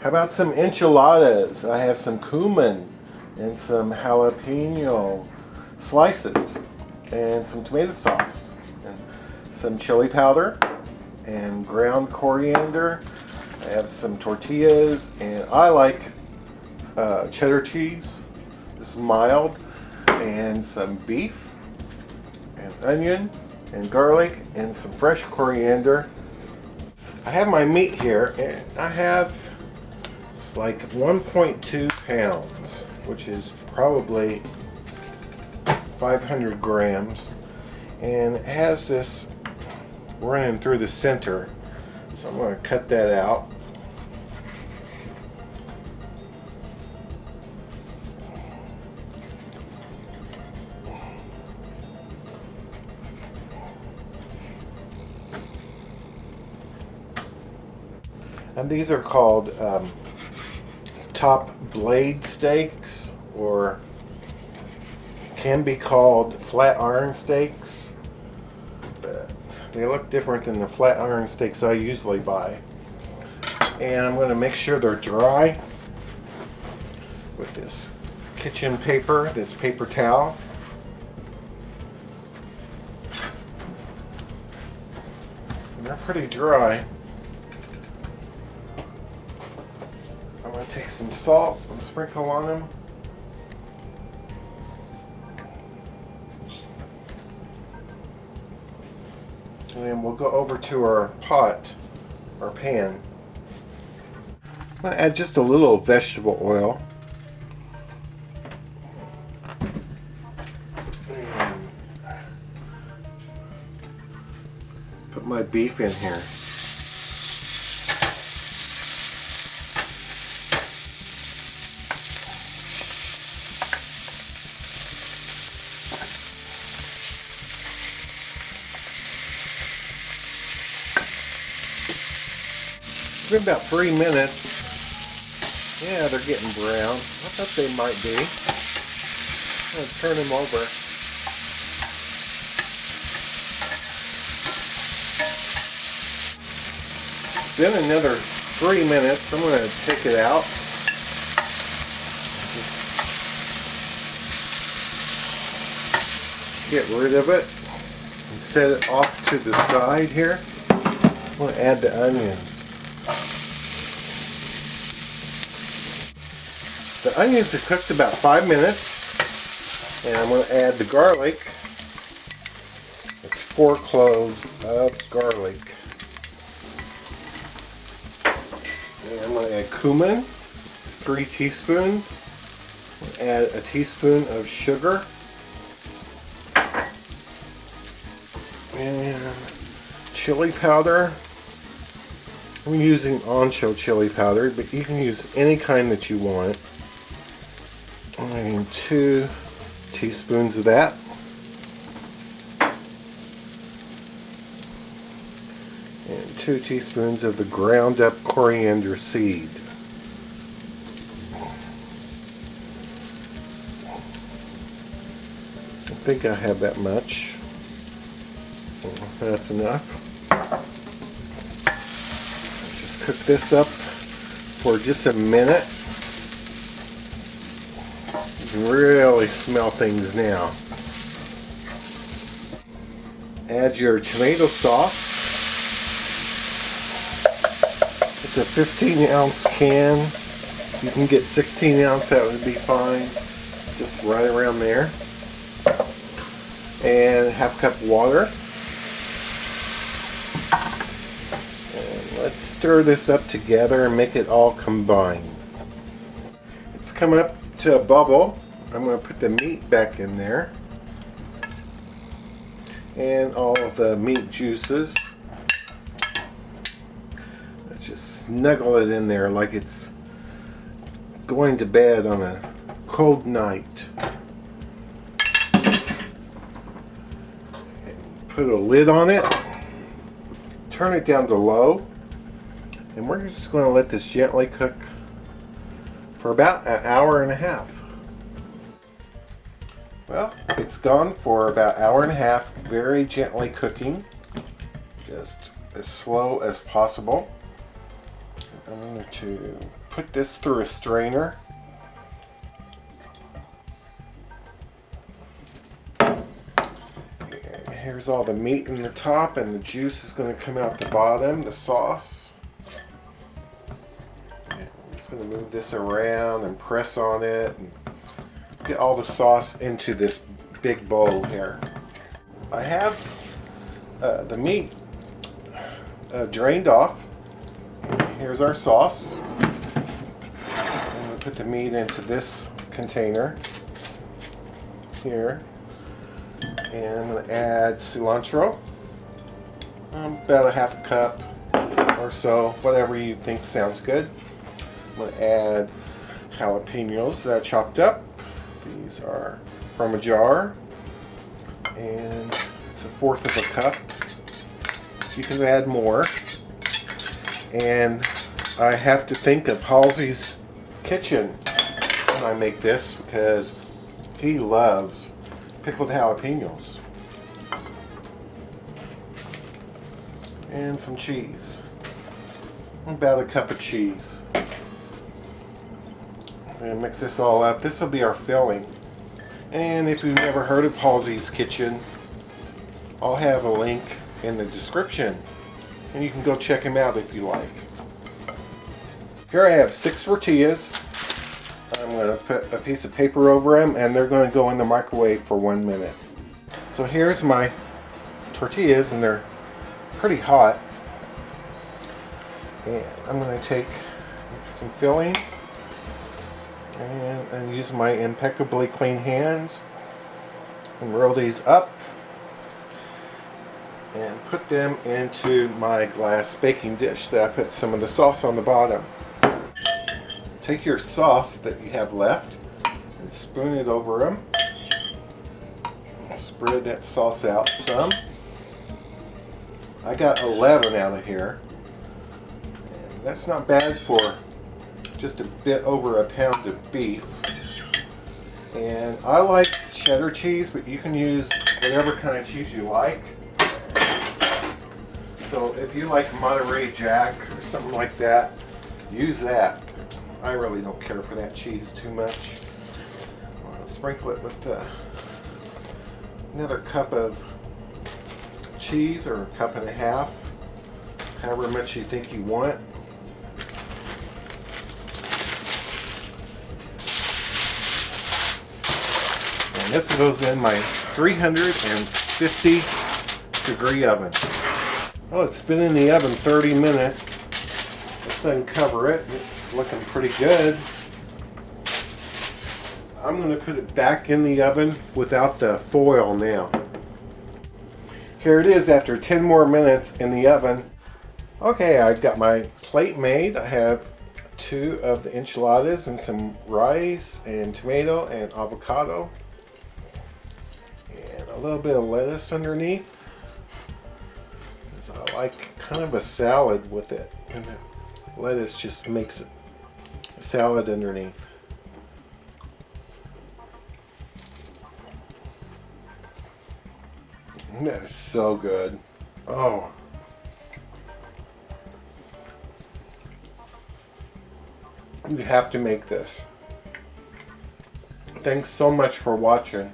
How about some enchiladas? I have some cumin and some jalapeno slices and some tomato sauce and some chili powder and ground coriander. I have some tortillas, and I like cheddar cheese. This is mild, and some beef and onion and garlic and some fresh coriander. I have my meat here, and I have like 1.2 pounds, which is probably 500 grams, and it has this running through the center, so I'm going to cut that out. And these are called top blade steaks, or can be called flat iron steaks, but they look different than the flat iron steaks I usually buy. And I'm going to make sure they're dry with this kitchen paper, this paper towel. And they're pretty dry. I'm going to take some salt and sprinkle on them. And then we'll go over to our pot, our pan. I'm going to add just a little vegetable oil. And put my beef in here. It's been about 3 minutes. Yeah, they're getting brown. I thought they might be. I'm going to turn them over. Then another 3 minutes. I'm going to take it out. Just get rid of it and set it off to the side here. I'm going to add the onions. The onions are cooked about 5 minutes, and I'm going to add the garlic. It's 4 cloves of garlic. And I'm going to add cumin, 3 teaspoons. I'm going to add a teaspoon of sugar. And chili powder. I'm using ancho chili powder, but you can use any kind that you want. And 2 teaspoons of that. And 2 teaspoons of the ground up coriander seed. I think I have that much. That's enough. Just cook this up for just a minute. You can really smell things now. Add your tomato sauce. It's a 15-ounce can. You can get 16-ounce, that would be fine. Just right around there. And ½ cup water. And let's stir this up together and make it all combine. It's come up to a bubble. I'm going to put the meat back in there and all of the meat juices. Let's just snuggle it in there like it's going to bed on a cold night. And put a lid on it, turn it down to low, and we're just going to let this gently cook for about an hour and a half. Well, it's gone for about an hour and a half, very gently cooking, just as slow as possible. I'm going to put this through a strainer. And here's all the meat in the top, and the juice is going to come out the bottom, the sauce. And I'm just going to move this around and press on it and get all the sauce into this big bowl here. I have the meat drained off. Here's our sauce. I'm going to put the meat into this container here. And I'm going to add cilantro. About a half a cup or so, whatever you think sounds good. I'm going to add jalapenos that I chopped up. These are from a jar. And it's 1/4 of a cup. You can add more. And I have to think of Halsey's Kitchen when I make this because he loves pickled jalapenos. And some cheese. About a cup of cheese. And mix this all up. This will be our filling. And if you've never heard of Halsey's Kitchen, I'll have a link in the description. And you can go check him out if you like. Here I have 6 tortillas. I'm going to put a piece of paper over them and they're going to go in the microwave for 1 minute. So here's my tortillas and they're pretty hot. And I'm going to take some filling and use my impeccably clean hands and roll these up and put them into my glass baking dish that I put some of the sauce on the bottom. Take your sauce that you have left and spoon it over them. Spread that sauce out some. I got 11 out of here. And that's not bad for just a bit over a pound of beef. And I like cheddar cheese, but you can use whatever kind of cheese you like. So if you like Monterey Jack or something like that, use that. I really don't care for that cheese too much. I'll sprinkle it with another cup of cheese or a cup and a half, however much you think you want. And this goes in my 350 degree oven. Well, it's been in the oven 30 minutes. Let's uncover it. It's looking pretty good. I'm going to put it back in the oven without the foil now. Here it is after 10 more minutes in the oven. Okay, I've got my plate made. I have 2 of the enchiladas and some rice and tomato and avocado. And a little bit of lettuce underneath. I like kind of a salad with it. And the lettuce just makes it a salad underneath. That is so good. Oh. You have to make this. Thanks so much for watching.